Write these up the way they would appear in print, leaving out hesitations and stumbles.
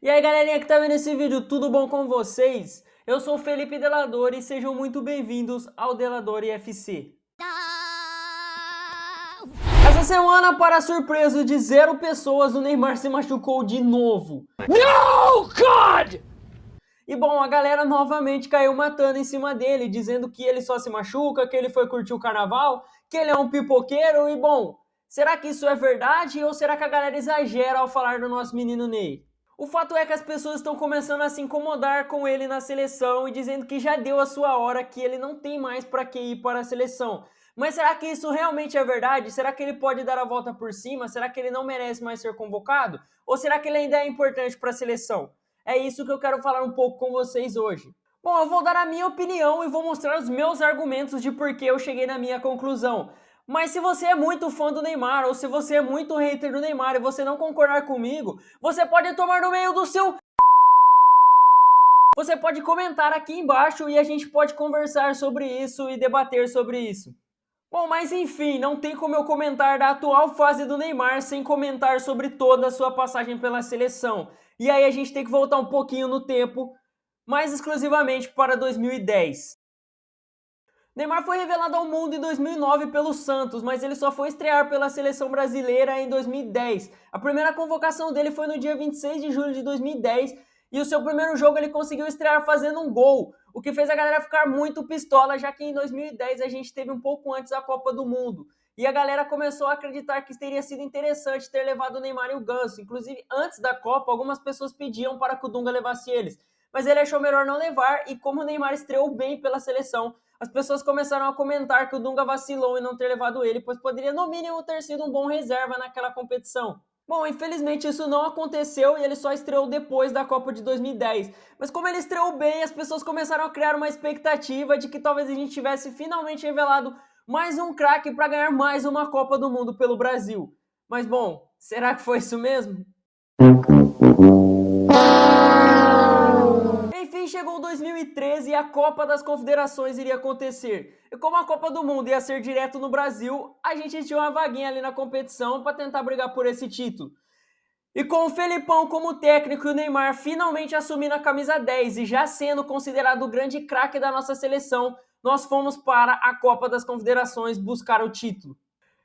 E aí galerinha que tá vendo esse vídeo, tudo bom com vocês? Eu sou o Felipe Delador e sejam muito bem-vindos ao Delador IFC. Essa semana, para surpresa de 0 pessoas, o Neymar se machucou de novo. No, God! E bom, a galera novamente caiu matando em cima dele, dizendo que ele só se machuca, que ele foi curtir o carnaval, que ele é um pipoqueiro e bom, será que isso é verdade ou será que a galera exagera ao falar do nosso menino Ney? O fato é que as pessoas estão começando a se incomodar com ele na seleção e dizendo que já deu a sua hora, que ele não tem mais para que ir para a seleção. Mas será que isso realmente é verdade? Será que ele pode dar a volta por cima? Será que ele não merece mais ser convocado? Ou será que ele ainda é importante para a seleção? É isso que eu quero falar um pouco com vocês hoje. Bom, eu vou dar a minha opinião e vou mostrar os meus argumentos de por que eu cheguei na minha conclusão. Mas se você é muito fã do Neymar ou se você é muito hater do Neymar e você não concordar comigo, você pode tomar no meio do seu... Você pode comentar aqui embaixo e a gente pode conversar sobre isso e debater sobre isso. Bom, mas enfim, não tem como eu comentar da atual fase do Neymar sem comentar sobre toda a sua passagem pela seleção. E aí a gente tem que voltar um pouquinho no tempo, mais exclusivamente para 2010. Neymar foi revelado ao mundo em 2009 pelo Santos, mas ele só foi estrear pela seleção brasileira em 2010. A primeira convocação dele foi no dia 26 de julho de 2010 e o seu primeiro jogo ele conseguiu estrear fazendo um gol, o que fez a galera ficar muito pistola, já que em 2010 a gente teve um pouco antes a Copa do Mundo. E a galera começou a acreditar que teria sido interessante ter levado o Neymar e o Ganso. Inclusive, antes da Copa, algumas pessoas pediam para que o Dunga levasse eles. Mas ele achou melhor não levar e como o Neymar estreou bem pela seleção, as pessoas começaram a comentar que o Dunga vacilou em não ter levado ele, pois poderia no mínimo ter sido um bom reserva naquela competição. Bom, infelizmente isso não aconteceu e ele só estreou depois da Copa de 2010. Mas como ele estreou bem, as pessoas começaram a criar uma expectativa de que talvez a gente tivesse finalmente revelado mais um craque para ganhar mais uma Copa do Mundo pelo Brasil. Mas bom, será que foi isso mesmo? Enfim, chegou 2013 e a Copa das Confederações iria acontecer. E como a Copa do Mundo ia ser direto no Brasil, a gente tinha uma vaguinha ali na competição para tentar brigar por esse título. E com o Felipão como técnico e o Neymar finalmente assumindo a camisa 10 e já sendo considerado o grande craque da nossa seleção, nós fomos para a Copa das Confederações buscar o título.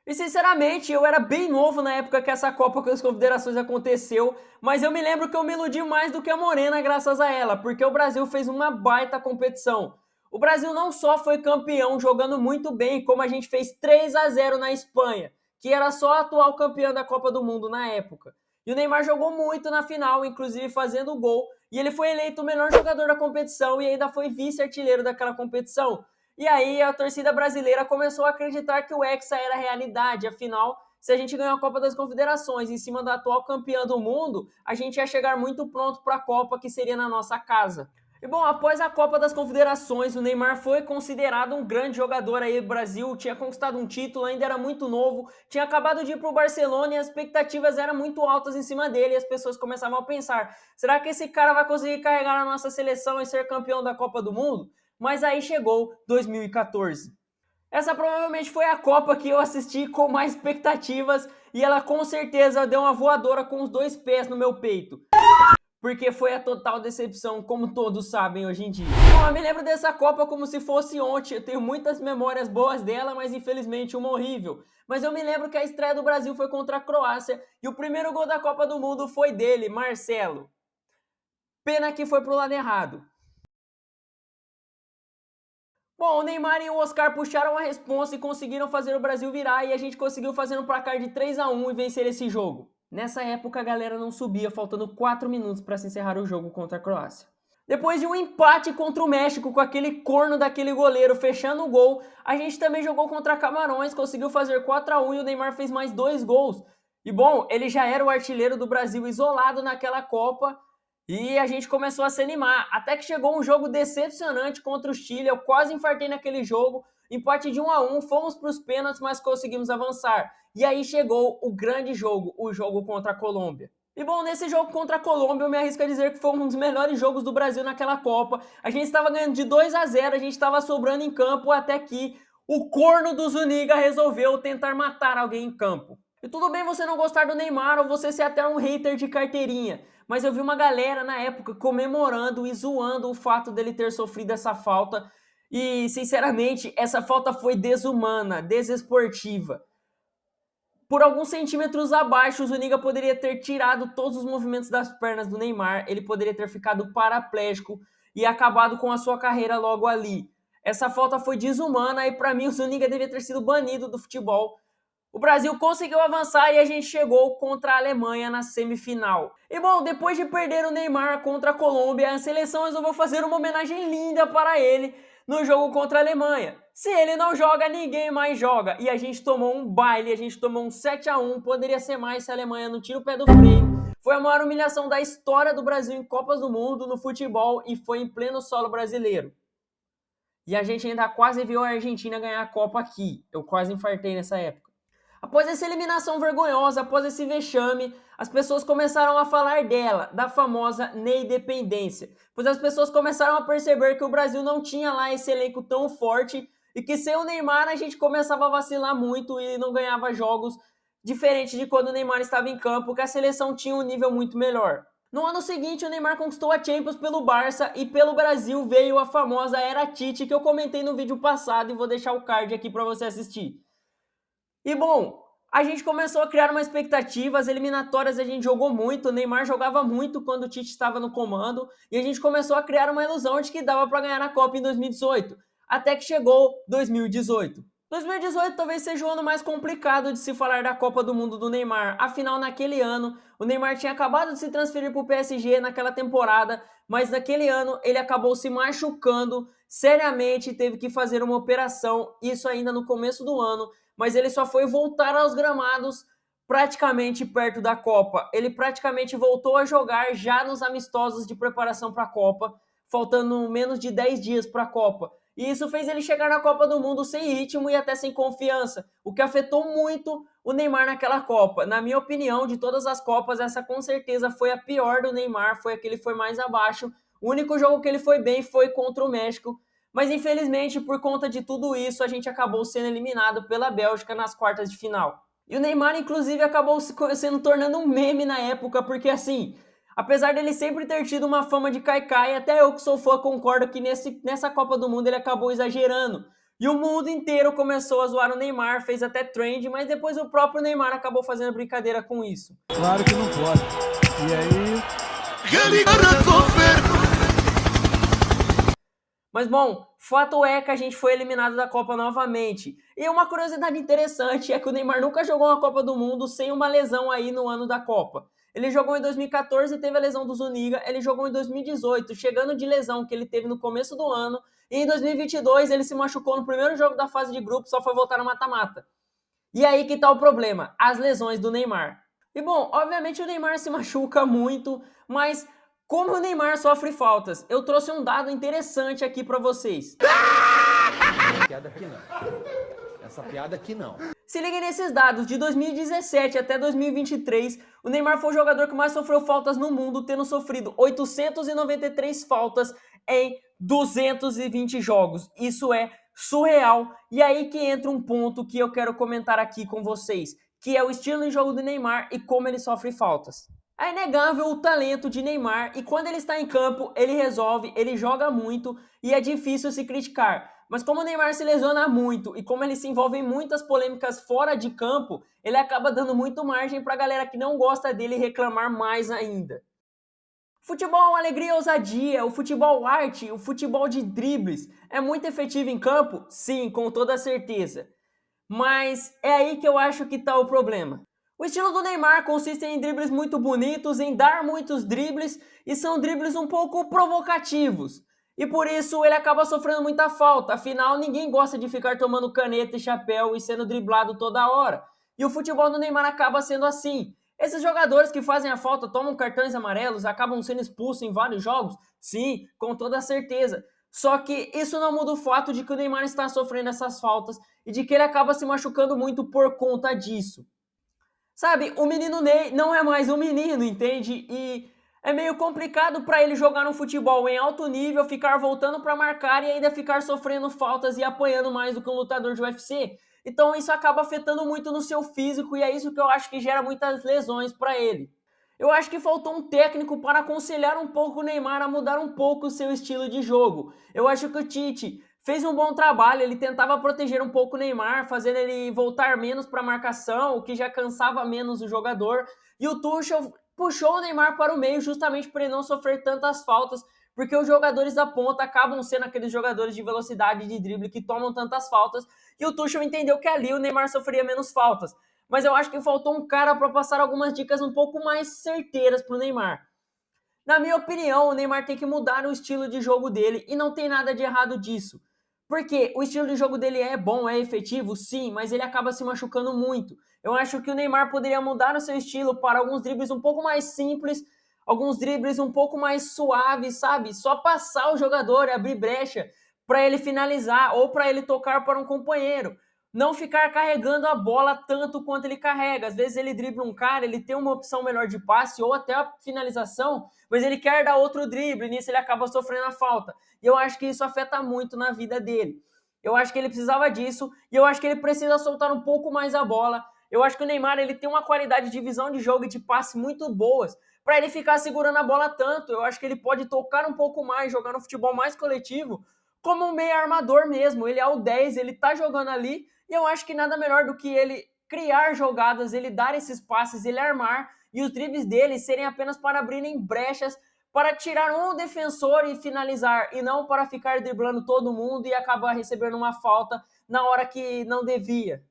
E sinceramente, eu era bem novo na época que essa Copa das Confederações aconteceu, mas eu me lembro que eu me iludi mais do que a Morena graças a ela, porque o Brasil fez uma baita competição. O Brasil não só foi campeão jogando muito bem, como a gente fez 3-0 na Espanha, que era só a atual campeã da Copa do Mundo na época. E o Neymar jogou muito na final, inclusive fazendo gol, e ele foi eleito o melhor jogador da competição e ainda foi vice-artilheiro daquela competição. E aí a torcida brasileira começou a acreditar que o Hexa era realidade, afinal, se a gente ganhou a Copa das Confederações em cima da atual campeã do mundo, a gente ia chegar muito pronto para a Copa que seria na nossa casa. E bom, após a Copa das Confederações, o Neymar foi considerado um grande jogador aí do Brasil, tinha conquistado um título, ainda era muito novo, tinha acabado de ir para o Barcelona e as expectativas eram muito altas em cima dele e as pessoas começavam a pensar, será que esse cara vai conseguir carregar a nossa seleção e ser campeão da Copa do Mundo? Mas aí chegou 2014. Essa provavelmente foi a Copa que eu assisti com mais expectativas e ela com certeza deu uma voadora com os 2 pés no meu peito. Porque foi a total decepção, como todos sabem hoje em dia. Bom, eu me lembro dessa Copa como se fosse ontem, eu tenho muitas memórias boas dela, mas infelizmente uma horrível. Mas eu me lembro que a estreia do Brasil foi contra a Croácia e o primeiro gol da Copa do Mundo foi dele, Marcelo. Pena que foi pro lado errado. Bom, o Neymar e o Oscar puxaram a responsa e conseguiram fazer o Brasil virar e a gente conseguiu fazer um placar de 3-1 e vencer esse jogo. Nessa época a galera não subia, faltando 4 minutos para se encerrar o jogo contra a Croácia. Depois de um empate contra o México com aquele corno daquele goleiro fechando o gol, a gente também jogou contra Camarões, conseguiu fazer 4-1 e o Neymar fez mais 2 gols. E bom, ele já era o artilheiro do Brasil isolado naquela Copa, e a gente começou a se animar, até que chegou um jogo decepcionante contra o Chile, eu quase infartei naquele jogo, empate de 1-1, fomos para os pênaltis, mas conseguimos avançar. E aí chegou o grande jogo, o jogo contra a Colômbia. E bom, nesse jogo contra a Colômbia, eu me arrisco a dizer que foi um dos melhores jogos do Brasil naquela Copa. A gente estava ganhando de 2-0, a gente estava sobrando em campo até que o corno do Zuniga resolveu tentar matar alguém em campo. E tudo bem você não gostar do Neymar ou você ser até um hater de carteirinha, mas eu vi uma galera na época comemorando e zoando o fato dele ter sofrido essa falta. E, sinceramente, essa falta foi desumana, desesportiva. Por alguns centímetros abaixo, o Zuniga poderia ter tirado todos os movimentos das pernas do Neymar, ele poderia ter ficado paraplégico e acabado com a sua carreira logo ali. Essa falta foi desumana e, para mim, o Zuniga deveria ter sido banido do futebol. O Brasil conseguiu avançar e a gente chegou contra a Alemanha na semifinal. E bom, depois de perder o Neymar contra a Colômbia, a seleção resolveu fazer uma homenagem linda para ele no jogo contra a Alemanha. Se ele não joga, ninguém mais joga. E a gente tomou um baile, a gente tomou um 7-1, poderia ser mais se a Alemanha não tira o pé do freio. Foi a maior humilhação da história do Brasil em Copas do Mundo, no futebol, e foi em pleno solo brasileiro. E a gente ainda quase viu a Argentina ganhar a Copa aqui. Eu quase infartei nessa época. Após essa eliminação vergonhosa, após esse vexame, as pessoas começaram a falar dela, da famosa Neidependência, pois as pessoas começaram a perceber que o Brasil não tinha lá esse elenco tão forte e que sem o Neymar a gente começava a vacilar muito e não ganhava jogos, diferente de quando o Neymar estava em campo, que a seleção tinha um nível muito melhor. No ano seguinte, o Neymar conquistou a Champions pelo Barça e pelo Brasil veio a famosa Era Tite, que eu comentei no vídeo passado e vou deixar o card aqui para você assistir. E bom, a gente começou a criar uma expectativa, as eliminatórias a gente jogou muito, o Neymar jogava muito quando o Tite estava no comando, e a gente começou a criar uma ilusão de que dava para ganhar a Copa em 2018, até que chegou 2018. 2018 talvez seja o ano mais complicado de se falar da Copa do Mundo do Neymar, afinal naquele ano o Neymar tinha acabado de se transferir para o PSG naquela temporada, mas naquele ano ele acabou se machucando seriamente, teve que fazer uma operação, isso ainda no começo do ano, mas ele só foi voltar aos gramados praticamente perto da Copa. Ele praticamente voltou a jogar já nos amistosos de preparação para a Copa, faltando menos de 10 dias para a Copa. E isso fez ele chegar na Copa do Mundo sem ritmo e até sem confiança, o que afetou muito o Neymar naquela Copa. Na minha opinião, de todas as Copas, essa com certeza foi a pior do Neymar, foi a que ele foi mais abaixo. O único jogo que ele foi bem foi contra o México, mas infelizmente, por conta de tudo isso, a gente acabou sendo eliminado pela Bélgica nas quartas de final. E o Neymar, inclusive, acabou sendo tornando um meme na época, porque assim, apesar dele sempre ter tido uma fama de caicai, até eu que sou fã concordo que nessa Copa do Mundo ele acabou exagerando. E o mundo inteiro começou a zoar o Neymar, fez até trend, mas depois o próprio Neymar acabou fazendo brincadeira com isso. Claro que não pode. E aí... Mas bom, fato é que a gente foi eliminado da Copa novamente. E uma curiosidade interessante é que o Neymar nunca jogou uma Copa do Mundo sem uma lesão aí no ano da Copa. Ele jogou em 2014 e teve a lesão do Zuniga, ele jogou em 2018, chegando de lesão que ele teve no começo do ano, e em 2022 ele se machucou no primeiro jogo da fase de grupo, só foi voltar no mata-mata. E aí que tá o problema, as lesões do Neymar. E bom, obviamente o Neymar se machuca muito, mas como o Neymar sofre faltas, eu trouxe um dado interessante aqui pra vocês. Essa piada aqui não. Essa piada aqui não. Se liguem nesses dados, de 2017 até 2023, o Neymar foi o jogador que mais sofreu faltas no mundo, tendo sofrido 893 faltas em 220 jogos. Isso é surreal. E aí que entra um ponto que eu quero comentar aqui com vocês, que é o estilo de jogo do Neymar e como ele sofre faltas. É inegável o talento de Neymar e quando ele está em campo, ele resolve, ele joga muito e é difícil se criticar. Mas como o Neymar se lesiona muito e como ele se envolve em muitas polêmicas fora de campo, ele acaba dando muito margem para a galera que não gosta dele reclamar mais ainda. Futebol é alegria e ousadia, o futebol arte, o futebol de dribles. É muito efetivo em campo? Sim, com toda certeza. Mas é aí que eu acho que está o problema. O estilo do Neymar consiste em dribles muito bonitos, em dar muitos dribles e são dribles um pouco provocativos. E por isso ele acaba sofrendo muita falta, afinal ninguém gosta de ficar tomando caneta e chapéu e sendo driblado toda hora. E o futebol do Neymar acaba sendo assim. Esses jogadores que fazem a falta tomam cartões amarelos, acabam sendo expulsos em vários jogos? Sim, com toda certeza. Só que isso não muda o fato de que o Neymar está sofrendo essas faltas e de que ele acaba se machucando muito por conta disso. Sabe, o menino Ney não é mais um menino, entende? E é meio complicado para ele jogar no futebol em alto nível, ficar voltando para marcar e ainda ficar sofrendo faltas e apanhando mais do que um lutador de UFC. Então isso acaba afetando muito no seu físico e é isso que eu acho que gera muitas lesões para ele. Eu acho que faltou um técnico para aconselhar um pouco o Neymar a mudar um pouco o seu estilo de jogo. Eu acho que o Tite fez um bom trabalho, ele tentava proteger um pouco o Neymar, fazendo ele voltar menos para a marcação, o que já cansava menos o jogador. E o Tuchel puxou o Neymar para o meio justamente para ele não sofrer tantas faltas, porque os jogadores da ponta acabam sendo aqueles jogadores de velocidade e de drible que tomam tantas faltas, e o Tuchel entendeu que ali o Neymar sofria menos faltas. Mas eu acho que faltou um cara para passar algumas dicas um pouco mais certeiras para o Neymar. Na minha opinião, o Neymar tem que mudar o estilo de jogo dele e não tem nada de errado disso. Porque o estilo de jogo dele é bom, é efetivo, sim, mas ele acaba se machucando muito. Eu acho que o Neymar poderia mudar o seu estilo para alguns dribles um pouco mais simples, alguns dribles um pouco mais suaves, sabe? Só passar o jogador, abrir brecha para ele finalizar ou para ele tocar para um companheiro. Não ficar carregando a bola tanto quanto ele carrega. Às vezes ele dribla um cara, ele tem uma opção melhor de passe ou até a finalização, mas ele quer dar outro drible, nisso ele acaba sofrendo a falta. E eu acho que isso afeta muito na vida dele. Eu acho que ele precisava disso e eu acho que ele precisa soltar um pouco mais a bola. Eu acho que o Neymar ele tem uma qualidade de visão de jogo e de passe muito boas para ele ficar segurando a bola tanto. Eu acho que ele pode tocar um pouco mais, jogar no futebol mais coletivo, como um meio armador mesmo. Ele é o 10, ele tá jogando ali e eu acho que nada melhor do que ele criar jogadas, ele dar esses passes, ele armar e os dribles dele serem apenas para abrirem brechas para tirar um defensor e finalizar, e não para ficar driblando todo mundo e acabar recebendo uma falta na hora que não devia.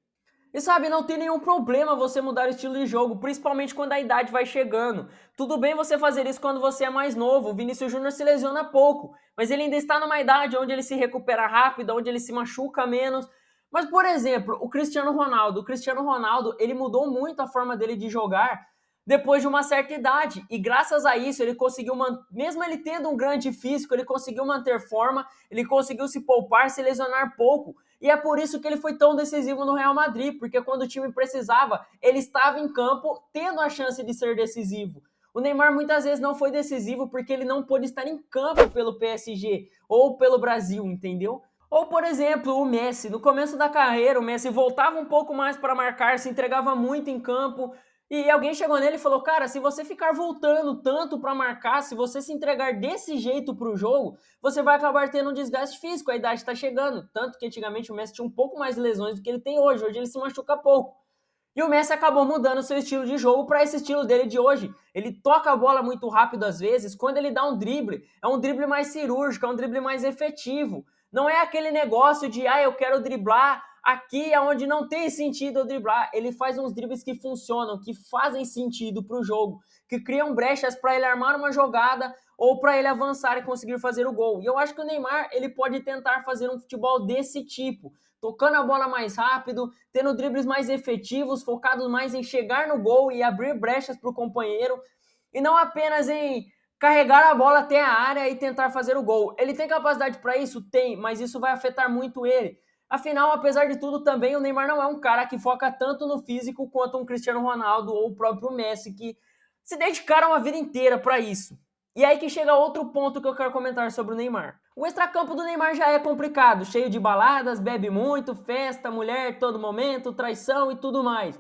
E sabe, não tem nenhum problema você mudar o estilo de jogo, principalmente quando a idade vai chegando. Tudo bem você fazer isso quando você é mais novo. O Vinícius Júnior se lesiona pouco, mas ele ainda está numa idade onde ele se recupera rápido, onde ele se machuca menos. Mas, por exemplo, o Cristiano Ronaldo, ele mudou muito a forma dele de jogar depois de uma certa idade. E graças a isso, ele conseguiu, mesmo ele tendo um grande físico, ele conseguiu manter forma, ele conseguiu se poupar, se lesionar pouco. E é por isso que ele foi tão decisivo no Real Madrid, porque quando o time precisava, ele estava em campo tendo a chance de ser decisivo. O Neymar muitas vezes não foi decisivo porque ele não pôde estar em campo pelo PSG ou pelo Brasil, entendeu? Ou, por exemplo, o Messi. No começo da carreira, o Messi voltava um pouco mais para marcar, se entregava muito em campo. E alguém chegou nele e falou: cara, se você ficar voltando tanto para marcar, se você se entregar desse jeito para o jogo, você vai acabar tendo um desgaste físico, a idade está chegando. Tanto que antigamente o Messi tinha um pouco mais de lesões do que ele tem hoje. Hoje ele se machuca pouco. E o Messi acabou mudando seu estilo de jogo para esse estilo dele de hoje. Ele toca a bola muito rápido às vezes. Quando ele dá um drible, é um drible mais cirúrgico, é um drible mais efetivo. Não é aquele negócio de, eu quero driblar aqui aonde não tem sentido eu driblar. Ele faz uns dribles que funcionam, que fazem sentido para o jogo, que criam brechas para ele armar uma jogada ou para ele avançar e conseguir fazer o gol. E eu acho que o Neymar ele pode tentar fazer um futebol desse tipo, tocando a bola mais rápido, tendo dribles mais efetivos, focados mais em chegar no gol e abrir brechas para o companheiro, e não apenas em carregar a bola até a área e tentar fazer o gol. Ele tem capacidade para isso? Tem, mas isso vai afetar muito ele. Afinal, apesar de tudo, também o Neymar não é um cara que foca tanto no físico quanto um Cristiano Ronaldo ou o próprio Messi, que se dedicaram a vida inteira para isso. E aí que chega outro ponto que eu quero comentar sobre o Neymar. O extracampo do Neymar já é complicado, cheio de baladas, bebe muito, festa, mulher todo momento, traição e tudo mais.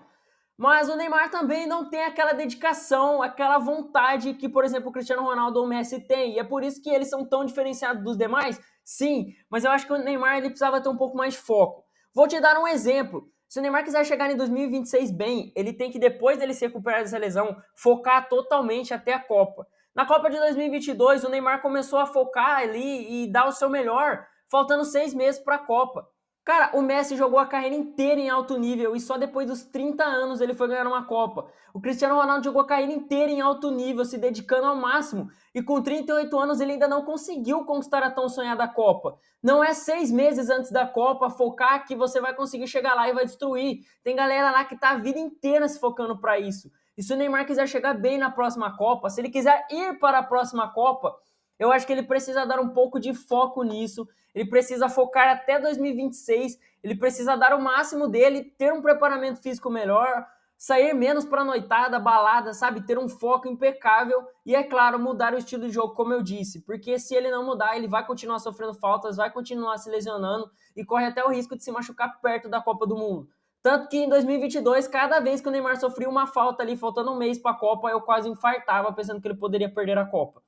Mas o Neymar também não tem aquela dedicação, aquela vontade que, por exemplo, o Cristiano Ronaldo ou o Messi tem. E é por isso que eles são tão diferenciados dos demais? Sim, mas eu acho que o Neymar ele precisava ter um pouco mais de foco. Vou te dar um exemplo. Se o Neymar quiser chegar em 2026 bem, ele tem que, depois dele se recuperar dessa lesão, focar totalmente até a Copa. Na Copa de 2022, o Neymar começou a focar ali e dar o seu melhor, faltando 6 meses para a Copa. Cara, o Messi jogou a carreira inteira em alto nível e só depois dos 30 anos ele foi ganhar uma Copa. O Cristiano Ronaldo jogou a carreira inteira em alto nível, se dedicando ao máximo. E com 38 anos ele ainda não conseguiu conquistar a tão sonhada Copa. Não é 6 meses antes da Copa focar que você vai conseguir chegar lá e vai destruir. Tem galera lá que tá a vida inteira se focando para isso. E se o Neymar quiser chegar bem na próxima Copa, se ele quiser ir para a próxima Copa, eu acho que ele precisa dar um pouco de foco nisso. Ele precisa focar até 2026, ele precisa dar o máximo dele, ter um preparamento físico melhor, sair menos para noitada, balada, sabe? Ter um foco impecável e, é claro, mudar o estilo de jogo, como eu disse. Porque se ele não mudar, ele vai continuar sofrendo faltas, vai continuar se lesionando e corre até o risco de se machucar perto da Copa do Mundo. Tanto que em 2022, cada vez que o Neymar sofria uma falta ali, faltando um mês para a Copa, eu quase infartava pensando que ele poderia perder a Copa.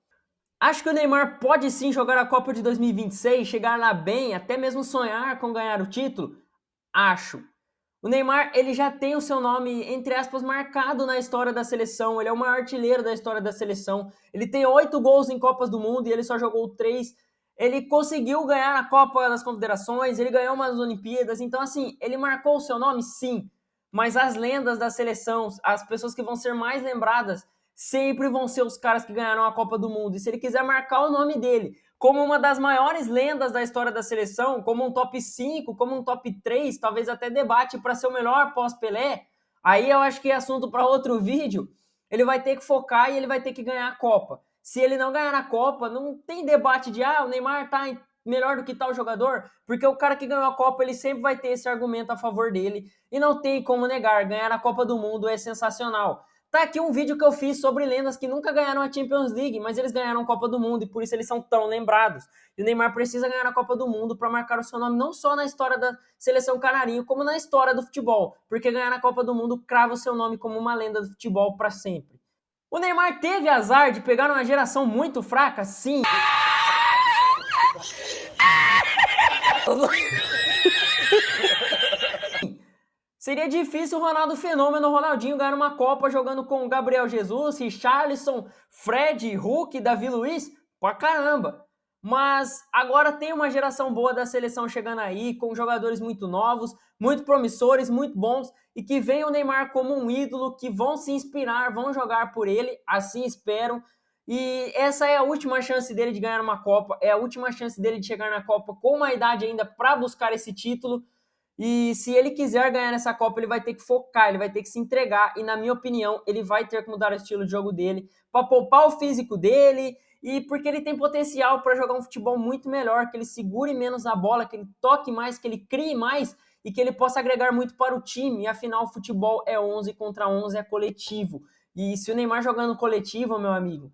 Acho que o Neymar pode sim jogar a Copa de 2026, chegar lá bem, até mesmo sonhar com ganhar o título? Acho. O Neymar, ele já tem o seu nome, entre aspas, marcado na história da seleção. Ele é o maior artilheiro da história da seleção. Ele tem 8 gols em Copas do Mundo e ele só jogou 3. Ele conseguiu ganhar a Copa das Confederações, ele ganhou umas Olimpíadas. Então, assim, ele marcou o seu nome, sim. Mas as lendas da seleção, as pessoas que vão ser mais lembradas, sempre vão ser os caras que ganharam a Copa do Mundo. E se ele quiser marcar o nome dele como uma das maiores lendas da história da seleção, como um top 5, como um top 3, talvez até debate para ser o melhor pós-Pelé, aí eu acho que é assunto para outro vídeo. Ele vai ter que focar e ele vai ter que ganhar a Copa. Se ele não ganhar a Copa, não tem debate de o Neymar tá melhor do que tal jogador, porque o cara que ganhou a Copa, ele sempre vai ter esse argumento a favor dele, e não tem como negar, ganhar a Copa do Mundo é sensacional. Tá aqui um vídeo que eu fiz sobre lendas que nunca ganharam a Champions League, mas eles ganharam a Copa do Mundo e por isso eles são tão lembrados. E o Neymar precisa ganhar a Copa do Mundo para marcar o seu nome não só na história da seleção canarinho, como na história do futebol, porque ganhar a Copa do Mundo crava o seu nome como uma lenda do futebol para sempre. O Neymar teve azar de pegar uma geração muito fraca? Sim. Seria difícil o Ronaldo Fenômeno, o Ronaldinho, ganhar uma Copa jogando com Gabriel Jesus, Richarlison, Fred, Hulk, Davi Luiz? Pra caramba! Mas agora tem uma geração boa da seleção chegando aí, com jogadores muito novos, muito promissores, muito bons, e que vem o Neymar como um ídolo, que vão se inspirar, vão jogar por ele, assim espero. E essa é a última chance dele de ganhar uma Copa, é a última chance dele de chegar na Copa com uma idade ainda para buscar esse título. E se ele quiser ganhar essa Copa, ele vai ter que focar, ele vai ter que se entregar. E, na minha opinião, ele vai ter que mudar o estilo de jogo dele para poupar o físico dele e porque ele tem potencial para jogar um futebol muito melhor, que ele segure menos a bola, que ele toque mais, que ele crie mais e que ele possa agregar muito para o time. E, afinal, o futebol é 11 contra 11, é coletivo. E se o Neymar jogando coletivo, meu amigo,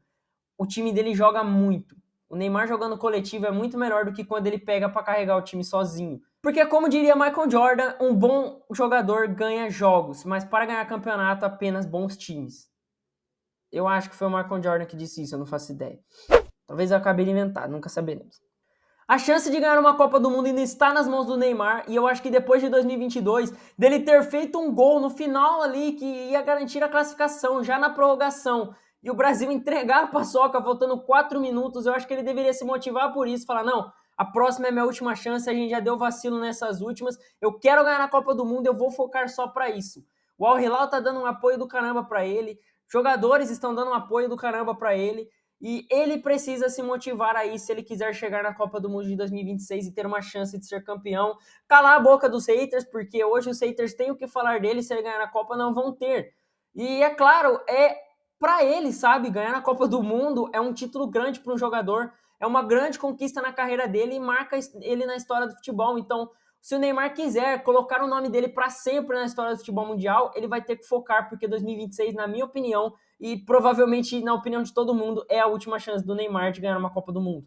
o time dele joga muito. O Neymar jogando coletivo é muito melhor do que quando ele pega para carregar o time sozinho. Porque, como diria Michael Jordan, um bom jogador ganha jogos, mas para ganhar campeonato, apenas bons times. Eu acho que foi o Michael Jordan que disse isso, eu não faço ideia. Talvez eu acabei de inventar, nunca saberemos. A chance de ganhar uma Copa do Mundo ainda está nas mãos do Neymar, e eu acho que depois de 2022, dele ter feito um gol no final ali que ia garantir a classificação, já na prorrogação, e o Brasil entregar a paçoca faltando 4 minutos, eu acho que ele deveria se motivar por isso, falar, não, a próxima é minha última chance, a gente já deu vacilo nessas últimas, eu quero ganhar a Copa do Mundo, eu vou focar só para isso. O Al Hilal tá dando um apoio do caramba para ele, jogadores estão dando um apoio do caramba para ele, e ele precisa se motivar aí se ele quiser chegar na Copa do Mundo de 2026 e ter uma chance de ser campeão. Calar a boca dos haters, porque hoje os haters têm o que falar dele, se ele ganhar a Copa não vão ter. E é claro, é para ele, sabe, ganhar a Copa do Mundo é um título grande para um jogador, é uma grande conquista na carreira dele e marca ele na história do futebol. Então, se o Neymar quiser colocar o nome dele para sempre na história do futebol mundial, ele vai ter que focar, porque 2026, na minha opinião, e provavelmente na opinião de todo mundo, é a última chance do Neymar de ganhar uma Copa do Mundo.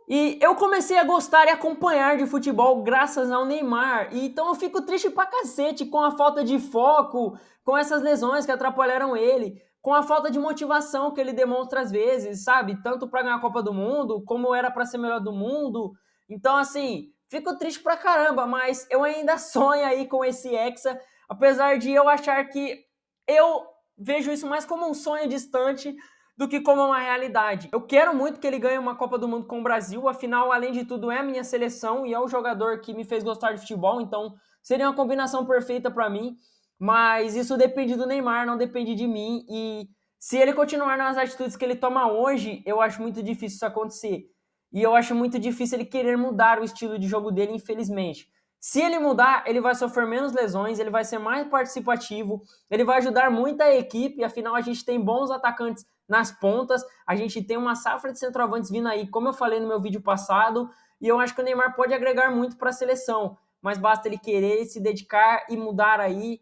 E eu comecei a gostar e acompanhar de futebol graças ao Neymar, e então eu fico triste pra cacete com a falta de foco, com essas lesões que atrapalharam ele, com a falta de motivação que ele demonstra às vezes, sabe? Tanto para ganhar a Copa do Mundo, como era para ser melhor do mundo. Então, assim, fico triste pra caramba, mas eu ainda sonho aí com esse Hexa, apesar de eu achar que eu vejo isso mais como um sonho distante do que como uma realidade. Eu quero muito que ele ganhe uma Copa do Mundo com o Brasil, afinal, além de tudo, é a minha seleção e é o jogador que me fez gostar de futebol, então seria uma combinação perfeita para mim, mas isso depende do Neymar, não depende de mim, e se ele continuar nas atitudes que ele toma hoje, eu acho muito difícil isso acontecer. E eu acho muito difícil ele querer mudar o estilo de jogo dele, infelizmente. Se ele mudar, ele vai sofrer menos lesões, ele vai ser mais participativo, ele vai ajudar muito a equipe, afinal a gente tem bons atacantes nas pontas, a gente tem uma safra de centroavantes vindo aí, como eu falei no meu vídeo passado, e eu acho que o Neymar pode agregar muito para a seleção, mas basta ele querer se dedicar e mudar aí.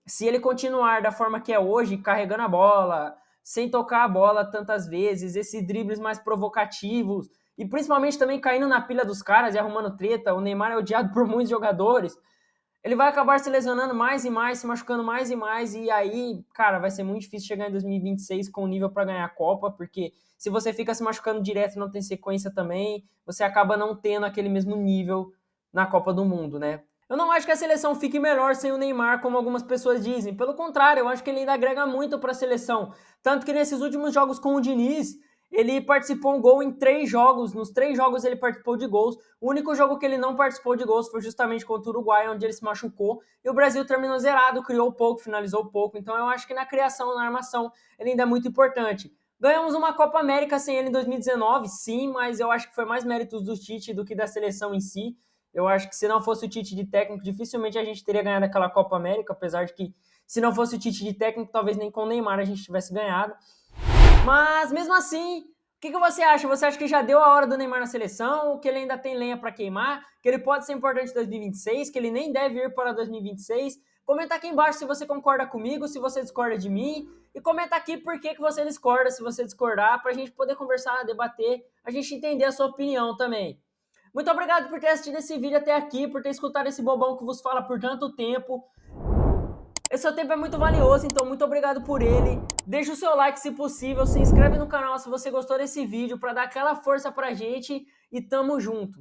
Se ele continuar da forma que é hoje, carregando a bola, sem tocar a bola tantas vezes, esses dribles mais provocativos, e principalmente também caindo na pilha dos caras e arrumando treta, o Neymar é odiado por muitos jogadores, ele vai acabar se lesionando mais e mais, se machucando mais e mais, e aí, cara, vai ser muito difícil chegar em 2026 com nível para ganhar a Copa, porque se você fica se machucando direto e não tem sequência também, você acaba não tendo aquele mesmo nível na Copa do Mundo, né? Eu não acho que a seleção fique melhor sem o Neymar, como algumas pessoas dizem. Pelo contrário, eu acho que ele ainda agrega muito para a seleção. Tanto que nesses últimos jogos com o Diniz, ele participou um gol em 3 jogos. Nos 3 jogos ele participou de gols. O único jogo que ele não participou de gols foi justamente contra o Uruguai, onde ele se machucou. E o Brasil terminou zerado, criou pouco, finalizou pouco. Então eu acho que na criação, na armação, ele ainda é muito importante. Ganhamos uma Copa América sem ele em 2019, sim, mas eu acho que foi mais méritos do Tite do que da seleção em si. Eu acho que se não fosse o Tite de técnico, dificilmente a gente teria ganhado aquela Copa América, apesar de que se não fosse o Tite de técnico, talvez nem com o Neymar a gente tivesse ganhado. Mas mesmo assim, o que você acha? Você acha que já deu a hora do Neymar na seleção? Que ele ainda tem lenha para queimar? Que ele pode ser importante em 2026? Que ele nem deve ir para 2026? Comenta aqui embaixo se você concorda comigo, se você discorda de mim. E comenta aqui por que você discorda, se você discordar, para a gente poder conversar, debater, a gente entender a sua opinião também. Muito obrigado por ter assistido esse vídeo até aqui, por ter escutado esse bobão que vos fala por tanto tempo. Esse seu tempo é muito valioso, então muito obrigado por ele. Deixa o seu like se possível, se inscreve no canal se você gostou desse vídeo para dar aquela força pra gente e tamo junto.